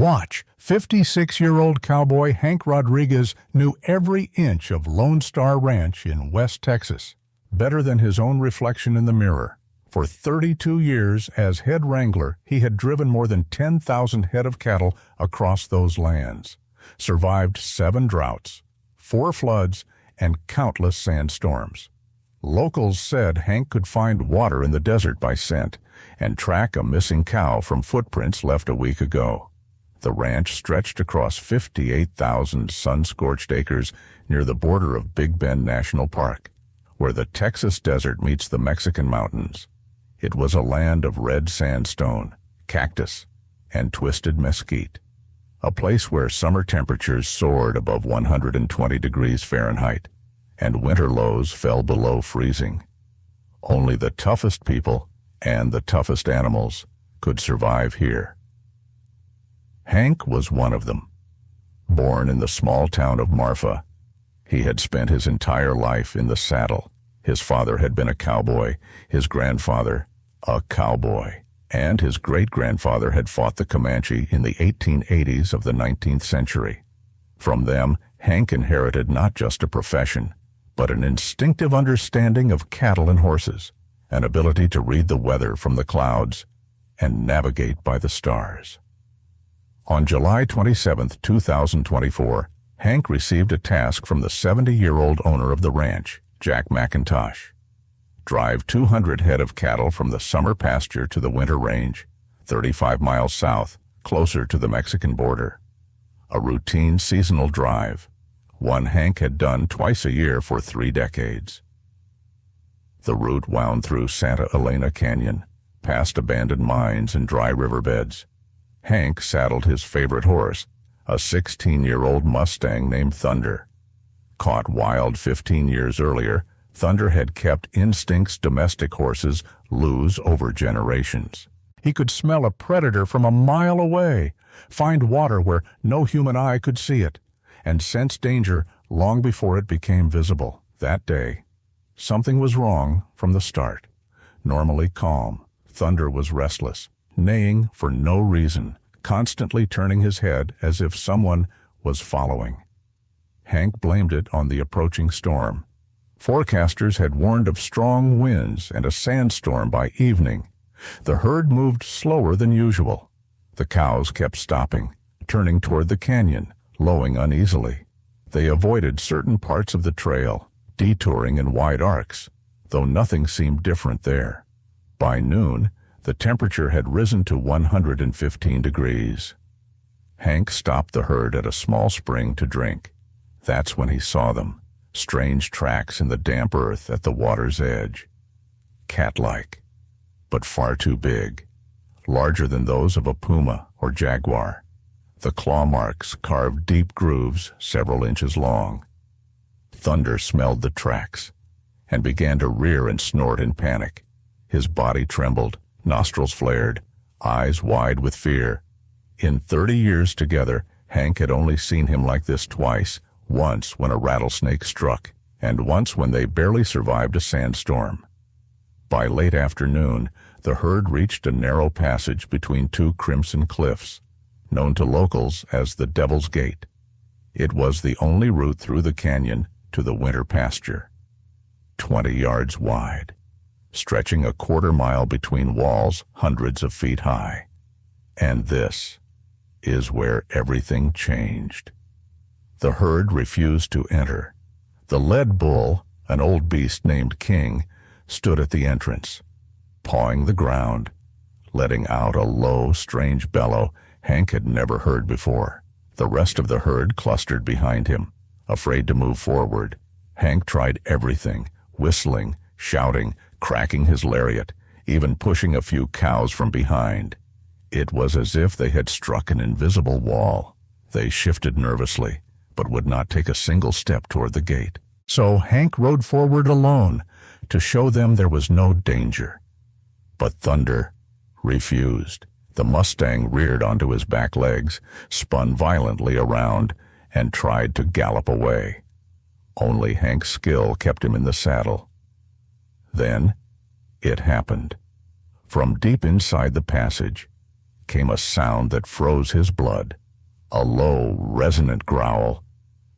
Watch. 56-year-old cowboy Hank Rodriguez knew every inch of Lone Star Ranch in West Texas, better than his own reflection in the mirror. For 32 years as head wrangler, he had driven more than 10,000 head of cattle across those lands, survived 7 droughts, 4 floods, and countless sandstorms. Locals said Hank could find water in the desert by scent and track a missing cow from footprints left a week ago. The ranch stretched across 58,000 sun-scorched acres near the border of Big Bend National Park, where the Texas desert meets the Mexican mountains. It was a land of red sandstone, cactus, and twisted mesquite, a place where summer temperatures soared above 120 degrees Fahrenheit, and winter lows fell below freezing. Only the toughest people and the toughest animals could survive here. Hank was one of them. Born in the small town of Marfa, he had spent his entire life in the saddle. His father had been a cowboy, his grandfather a cowboy, and his great-grandfather had fought the Comanche in the 1880s of the 19th century. From them, Hank inherited not just a profession, but an instinctive understanding of cattle and horses, an ability to read the weather from the clouds and navigate by the stars. On July 27, 2024, Hank received a task from the 70-year-old owner of the ranch, Jack McIntosh. Drive 200 head of cattle from the summer pasture to the winter range, 35 miles south, closer to the Mexican border. A routine seasonal drive, one Hank had done twice a year for 3 decades. The route wound through Santa Elena Canyon, past abandoned mines and dry riverbeds. Hank saddled his favorite horse, a 16-year-old Mustang named Thunder. Caught wild 15 years earlier, Thunder had kept instincts domestic horses lose over generations. He could smell a predator from a mile away, find water where no human eye could see it, and sense danger long before it became visible. That day, something was wrong from the start. Normally calm, Thunder was restless, neighing for no reason, constantly turning his head as if someone was following. Hank blamed it on the approaching storm. Forecasters had warned of strong winds and a sandstorm by evening. The herd moved slower than usual. The cows kept stopping, turning toward the canyon, lowing uneasily. They avoided certain parts of the trail, detouring in wide arcs, though nothing seemed different there. By noon, the temperature had risen to 115 degrees. Hank stopped the herd at a small spring to drink. That's when he saw them, strange tracks in the damp earth at the water's edge. Cat-like, but far too big, larger than those of a puma or jaguar. The claw marks carved deep grooves several inches long. Thunder smelled the tracks and began to rear and snort in panic. His body trembled, nostrils flared, eyes wide with fear. In 30 years together, Hank had only seen him like this twice, once when a rattlesnake struck, and once when they barely survived a sandstorm. By late afternoon, the herd reached a narrow passage between 2 crimson cliffs, known to locals as the Devil's Gate. It was the only route through the canyon to the winter pasture. 20 yards wide, stretching a quarter-mile between walls hundreds of feet high. And this is where everything changed. The herd refused to enter. The lead bull, an old beast named King, stood at the entrance, pawing the ground, letting out a low, strange bellow Hank had never heard before. The rest of the herd clustered behind him, afraid to move forward. Hank tried everything, whistling, shouting, cracking his lariat, even pushing a few cows from behind. It was as if they had struck an invisible wall. They shifted nervously, but would not take a single step toward the gate. So Hank rode forward alone to show them there was no danger. But Thunder refused. The Mustang reared onto his back legs, spun violently around, and tried to gallop away. Only Hank's skill kept him in the saddle. Then it happened. From deep inside the passage came a sound that froze his blood. A low, resonant growl,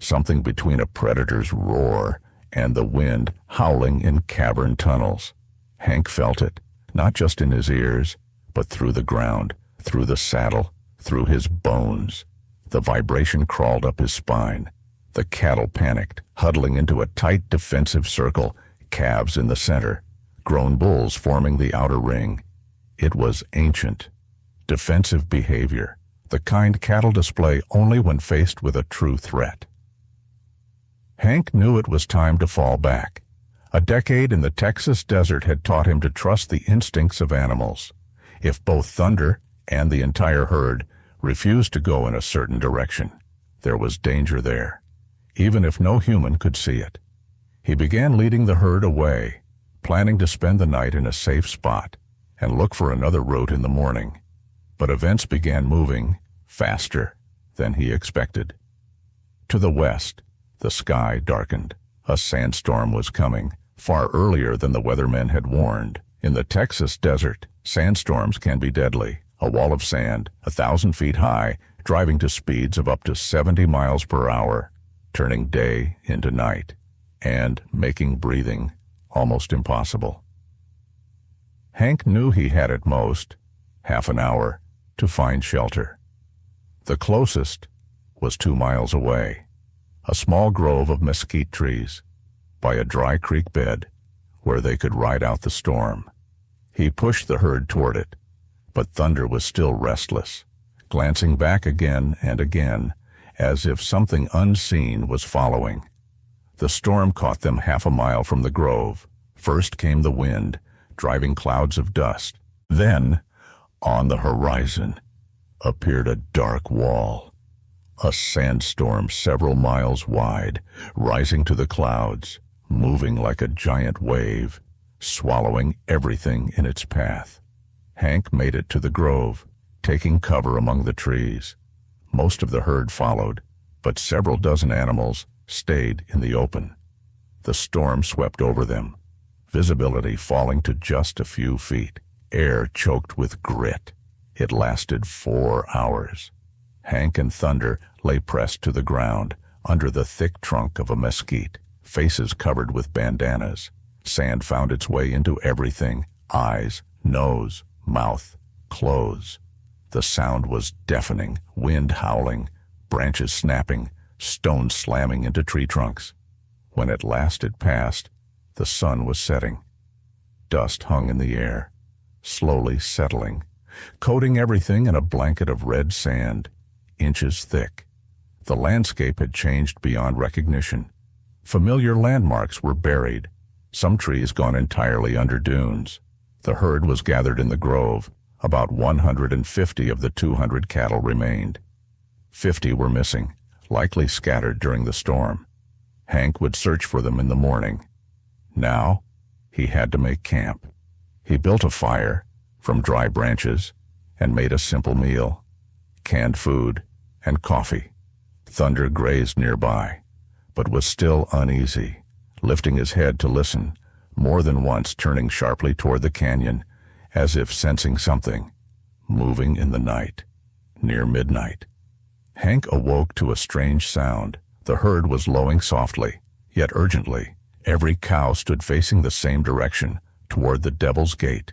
something between a predator's roar and the wind howling in cavern tunnels. Hank felt it, not just in his ears, but through the ground, through the saddle, through his bones. The vibration crawled up his spine. The cattle panicked, huddling into a tight defensive circle, calves in the center, grown bulls forming the outer ring. It was ancient, defensive behavior, the kind cattle display only when faced with a true threat. Hank knew it was time to fall back. A decade in the Texas desert had taught him to trust the instincts of animals. If both Thunder and the entire herd refused to go in a certain direction, there was danger there, even if no human could see it. He began leading the herd away, planning to spend the night in a safe spot and look for another route in the morning. But events began moving faster than he expected. To the west, the sky darkened. A sandstorm was coming, far earlier than the weathermen had warned. In the Texas desert, sandstorms can be deadly. A wall of sand, 1,000 feet high, driving to speeds of up to 70 miles per hour, turning day into night, and making breathing almost impossible. Hank knew he had at most half an hour to find shelter. The closest was 2 miles away, a small grove of mesquite trees by a dry creek bed where they could ride out the storm. He pushed the herd toward it, but Thunder was still restless, glancing back again and again as if something unseen was following. The storm caught them half a mile from the grove. First came the wind, driving clouds of dust. Then, on the horizon, appeared a dark wall, a sandstorm several miles wide, rising to the clouds, moving like a giant wave, swallowing everything in its path. Hank made it to the grove, taking cover among the trees. Most of the herd followed, but several dozen animals stayed in the open. The storm swept over them, visibility falling to just a few feet, air choked with grit. It lasted 4 hours. Hank and Thunder lay pressed to the ground, under the thick trunk of a mesquite, faces covered with bandanas. Sand found its way into everything: eyes, nose, mouth, clothes. The sound was deafening, wind howling, branches snapping, stones slamming into tree trunks. When at last it passed, the sun was setting. Dust hung in the air, slowly settling, coating everything in a blanket of red sand, inches thick. The landscape had changed beyond recognition. Familiar landmarks were buried, some trees gone entirely under dunes. The herd was gathered in the grove. About 150 of the 200 cattle remained. 50 were missing, likely scattered during the storm. Hank would search for them in the morning. Now, he had to make camp. He built a fire from dry branches and made a simple meal: canned food and coffee. Thunder grazed nearby, but was still uneasy, lifting his head to listen, more than once turning sharply toward the canyon, as if sensing something moving in the night. Near midnight, Hank awoke to a strange sound. The herd was lowing softly, yet urgently. Every cow stood facing the same direction, toward the Devil's Gate,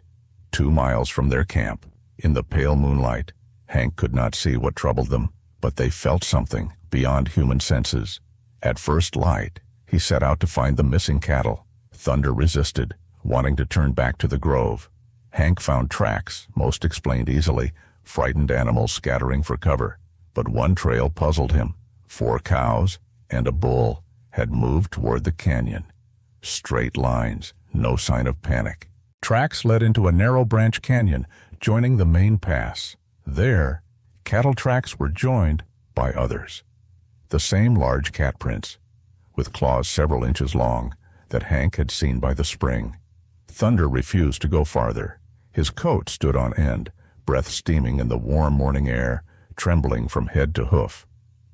2 miles from their camp. In the pale moonlight, Hank could not see what troubled them, but they felt something beyond human senses. At first light, he set out to find the missing cattle. Thunder resisted, wanting to turn back to the grove. Hank found tracks, most explained easily, frightened animals scattering for cover. But one trail puzzled him. 4 cows and a bull had moved toward the canyon. Straight lines, no sign of panic. Tracks led into a narrow branch canyon, joining the main pass. There, cattle tracks were joined by others. The same large cat prints, with claws several inches long, that Hank had seen by the spring. Thunder refused to go farther. His coat stood on end, breath steaming in the warm morning air, trembling from head to hoof.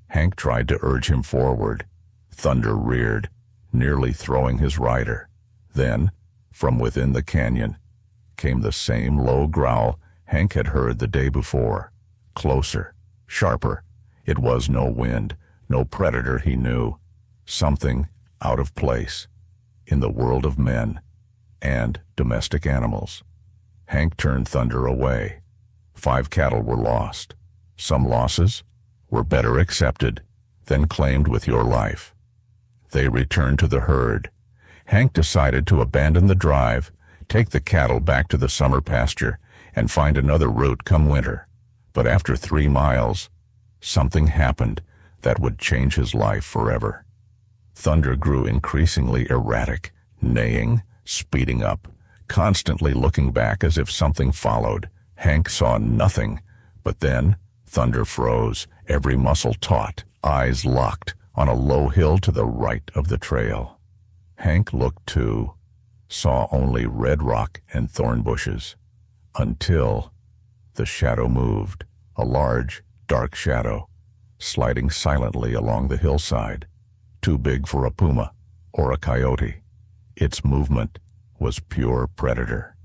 Hank tried to urge him forward. Thunder reared, nearly throwing his rider. Then, from within the canyon, came the same low growl Hank had heard the day before. Closer, sharper. It was no wind, no predator he knew. Something out of place in the world of men and domestic animals. Hank turned Thunder away. 5 cattle were lost. Some losses were better accepted than claimed with your life. They returned to the herd. Hank decided to abandon the drive, take the cattle back to the summer pasture, and find another route come winter. But after 3 miles, something happened that would change his life forever. Thunder grew increasingly erratic, neighing, speeding up, constantly looking back as if something followed. Hank saw nothing, but then Thunder froze, every muscle taut, eyes locked, on a low hill to the right of the trail. Hank looked too, saw only red rock and thorn bushes, until the shadow moved, a large, dark shadow, sliding silently along the hillside, too big for a puma or a coyote. Its movement was pure predator.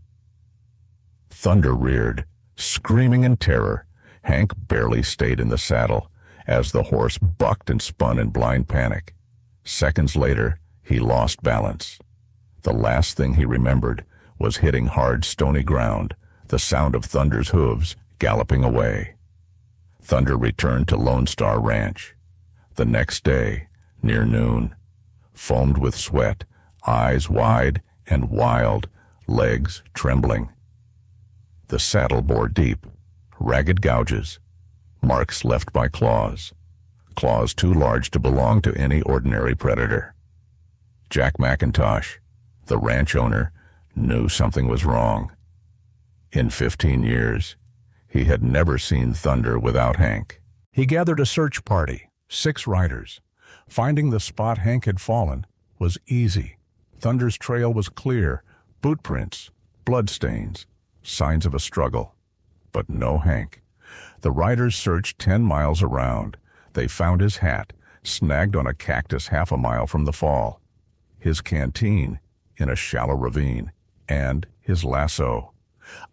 Thunder reared, screaming in terror. Hank barely stayed in the saddle as the horse bucked and spun in blind panic. Seconds later, he lost balance. The last thing he remembered was hitting hard, stony ground, the sound of Thunder's hooves galloping away. Thunder returned to Lone Star Ranch. The next day, near noon, foamed with sweat, eyes wide and wild, legs trembling. The saddle bore deep, ragged gouges, marks left by claws too large to belong to any ordinary predator. Jack McIntosh, the ranch owner, knew something was wrong. In 15 years, he had never seen Thunder without Hank. He gathered a search party, 6 riders. Finding the spot Hank had fallen was easy. Thunder's trail was clear, boot prints, bloodstains, signs of a struggle. But no Hank. The riders searched 10 miles around. They found his hat, snagged on a cactus half a mile from the fall, his canteen in a shallow ravine, and his lasso,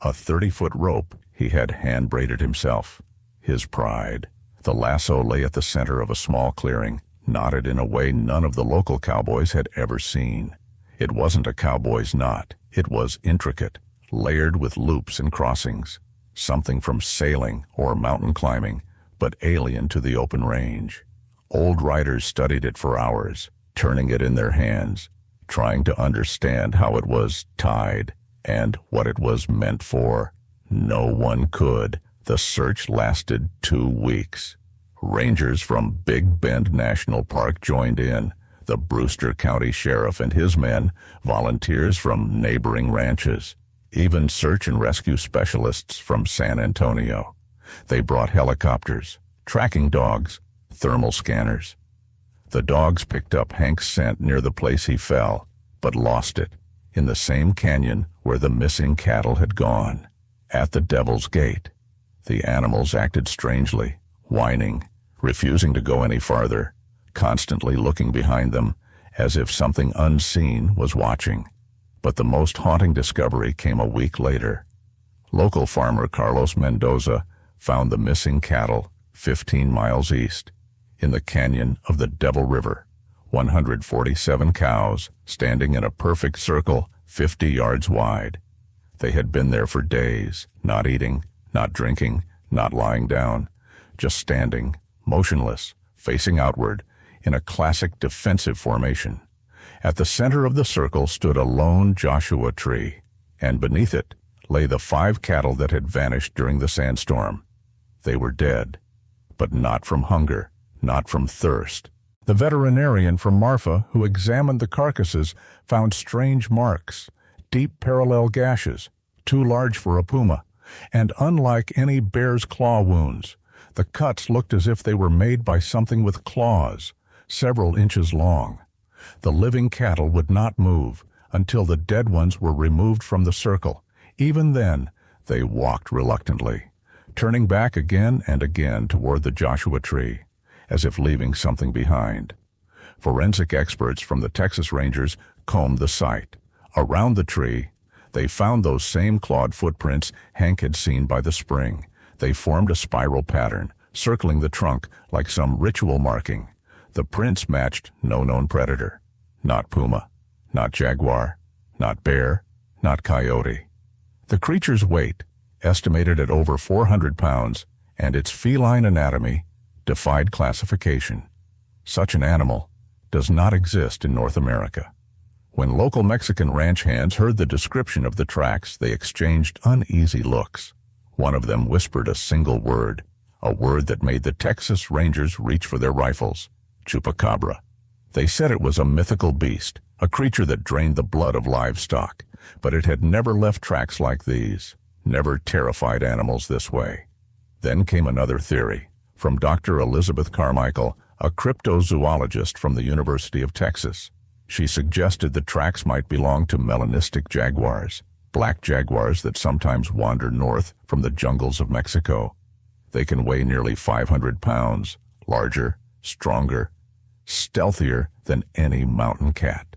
a 30-foot rope he had hand-braided himself. His pride. The lasso lay at the center of a small clearing, knotted in a way none of the local cowboys had ever seen. It wasn't a cowboy's knot. It was intricate, layered with loops and crossings, something from sailing or mountain climbing, but alien to the open range. Old riders studied it for hours, turning it in their hands, trying to understand how it was tied and what it was meant for. No one could. The search lasted 2 weeks. Rangers from Big Bend National Park joined in, the Brewster County Sheriff and his men, volunteers from neighboring ranches, even search and rescue specialists from San Antonio. They brought helicopters, tracking dogs, thermal scanners. The dogs picked up Hank's scent near the place he fell, but lost it, in the same canyon where the missing cattle had gone. At the Devil's Gate, the animals acted strangely, whining, refusing to go any farther, constantly looking behind them, as if something unseen was watching. But the most haunting discovery came a week later. Local farmer Carlos Mendoza found the missing cattle 15 miles east, in the canyon of the Devil River. 147 cows, standing in a perfect circle 50 yards wide. They had been there for days, not eating, not drinking, not lying down, just standing, motionless, facing outward, in a classic defensive formation. At the center of the circle stood a lone Joshua tree, and beneath it lay the 5 cattle that had vanished during the sandstorm. They were dead, but not from hunger, not from thirst. The veterinarian from Marfa who examined the carcasses found strange marks, deep parallel gashes, too large for a puma, and unlike any bear's claw wounds. The cuts looked as if they were made by something with claws, several inches long. The living cattle would not move until the dead ones were removed from the circle. Even then, they walked reluctantly, turning back again and again toward the Joshua tree, as if leaving something behind. Forensic experts from the Texas Rangers combed the site. Around the tree, They found those same clawed footprints Hank had seen by the spring. They formed a spiral pattern, circling the trunk like some ritual marking. The prints matched no known predator. Not puma, not jaguar, not bear, not coyote. The creature's weight, estimated at over 400 pounds, and its feline anatomy defied classification. Such an animal does not exist in North America. When local Mexican ranch hands heard the description of the tracks, they exchanged uneasy looks. One of them whispered a single word, a word that made the Texas Rangers reach for their rifles: chupacabra. They said it was a mythical beast, a creature that drained the blood of livestock, but it had never left tracks like these, never terrified animals this way. Then came another theory, from Dr. Elizabeth Carmichael, a cryptozoologist from the University of Texas. She suggested the tracks might belong to melanistic jaguars, black jaguars that sometimes wander north from the jungles of Mexico. They can weigh nearly 500 pounds, larger, stronger, stealthier than any mountain cat.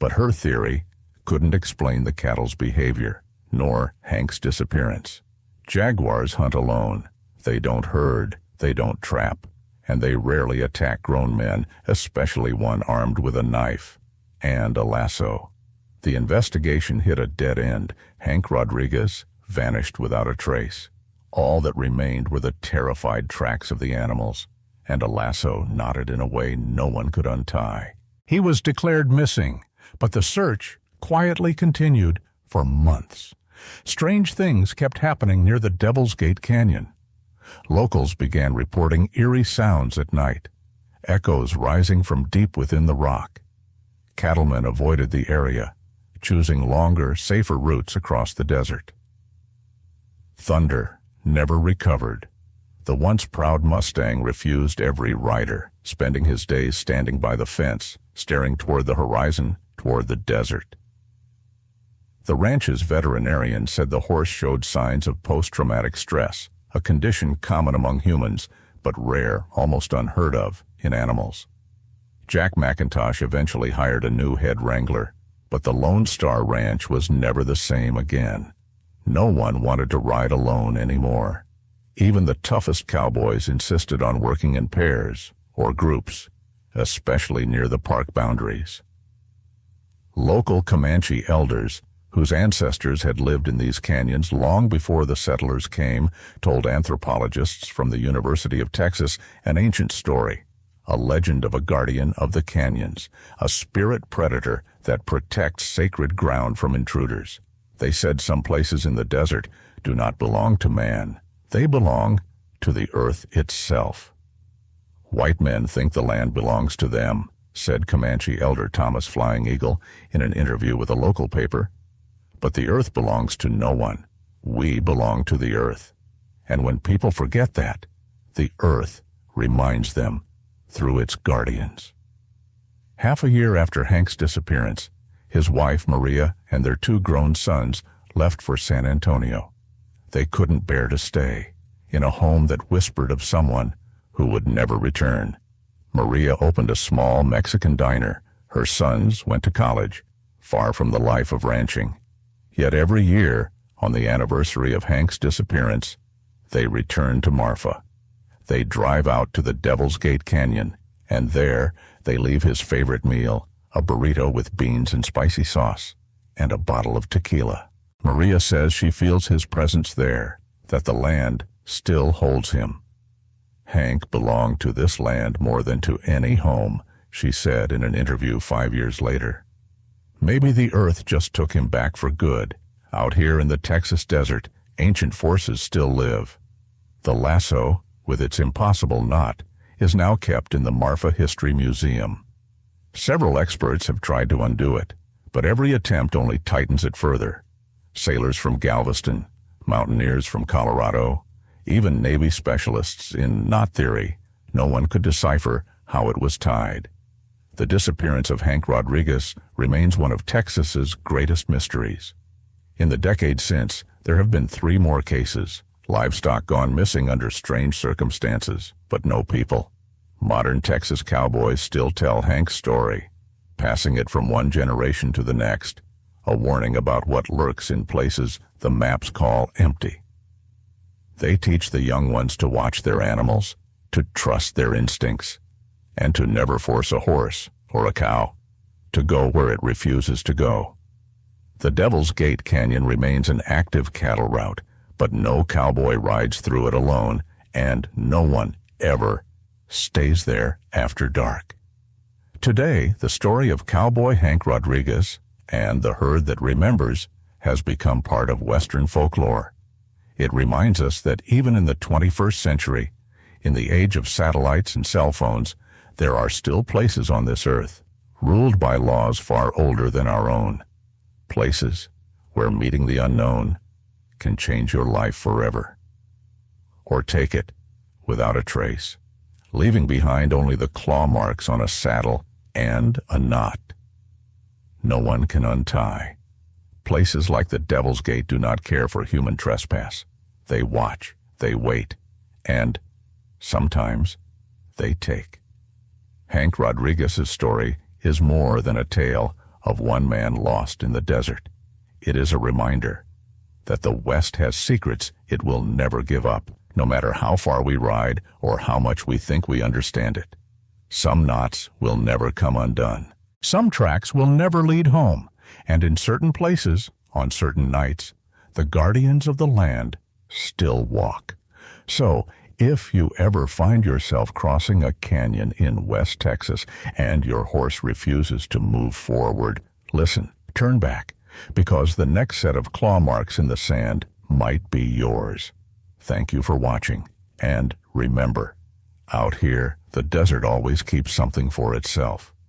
But her theory couldn't explain the cattle's behavior, nor Hank's disappearance. Jaguars hunt alone. They don't herd, they don't trap, and they rarely attack grown men, especially one armed with a knife and a lasso. The investigation hit a dead end. Hank Rodriguez vanished without a trace. All that remained were the terrified tracks of the animals, and a lasso knotted in a way no one could untie. He was declared missing, but the search quietly continued for months. Strange things kept happening near the Devil's Gate Canyon. Locals began reporting eerie sounds at night, echoes rising from deep within the rock. Cattlemen avoided the area, choosing longer, safer routes across the desert. Thunder never recovered. The once proud Mustang refused every rider, spending his days standing by the fence, staring toward the horizon, toward the desert. The ranch's veterinarian said the horse showed signs of post-traumatic stress, a condition common among humans, but rare, almost unheard of, in animals. Jack McIntosh eventually hired a new head wrangler, but the Lone Star Ranch was never the same again. No one wanted to ride alone anymore. Even the toughest cowboys insisted on working in pairs or groups, especially near the park boundaries. Local Comanche elders, whose ancestors had lived in these canyons long before the settlers came, told anthropologists from the University of Texas an ancient story, a legend of a guardian of the canyons, a spirit predator that protects sacred ground from intruders. They said some places in the desert do not belong to man. They belong to the earth itself. White men think the land belongs to them, said Comanche elder Thomas Flying Eagle in an interview with a local paper. But the earth belongs to no one. We belong to the earth. And when people forget that, the earth reminds them through its guardians. Half a year after Hank's disappearance, his wife Maria and their 2 grown sons left for San Antonio. They couldn't bear to stay in a home that whispered of someone who would never return. Maria opened a small Mexican diner. Her sons went to college, far from the life of ranching. Yet every year, on the anniversary of Hank's disappearance, they return to Marfa. They drive out to the Devil's Gate Canyon, and there they leave his favorite meal, a burrito with beans and spicy sauce, and a bottle of tequila. Maria says she feels his presence there, that the land still holds him. Hank belonged to this land more than to any home, she said in an interview 5 years later. Maybe the earth just took him back for good. Out here in the Texas desert, ancient forces still live. The lasso, with its impossible knot, is now kept in the Marfa History Museum. Several experts have tried to undo it, but every attempt only tightens it further. Sailors from Galveston, mountaineers from Colorado, even Navy specialists in knot theory, no one could decipher how it was tied. The disappearance of Hank Rodriguez remains one of Texas's greatest mysteries. In the decades since, there have been 3 more cases, livestock gone missing under strange circumstances, but no people. Modern Texas cowboys still tell Hank's story, passing it from one generation to the next, a warning about what lurks in places the maps call empty. They teach the young ones to watch their animals, to trust their instincts, and to never force a horse or a cow to go where it refuses to go. The Devil's Gate Canyon remains an active cattle route, but no cowboy rides through it alone, and no one ever stays there after dark. Today, the story of Cowboy Hank Rodriguez and the herd that remembers has become part of Western folklore. It reminds us that even in the 21st century, in the age of satellites and cell phones, there are still places on this earth, ruled by laws far older than our own. Places where meeting the unknown can change your life forever. Or take it without a trace, leaving behind only the claw marks on a saddle and a knot no one can untie. Places like the Devil's Gate do not care for human trespass. They watch, they wait, and sometimes they take. Hank Rodriguez's story is more than a tale of one man lost in the desert. It is a reminder that the West has secrets it will never give up, no matter how far we ride or how much we think we understand it. Some knots will never come undone. Some tracks will never lead home, and in certain places, on certain nights, the guardians of the land still walk. So, if you ever find yourself crossing a canyon in West Texas and your horse refuses to move forward, listen, turn back, because the next set of claw marks in the sand might be yours. Thank you for watching, and remember, out here, the desert always keeps something for itself.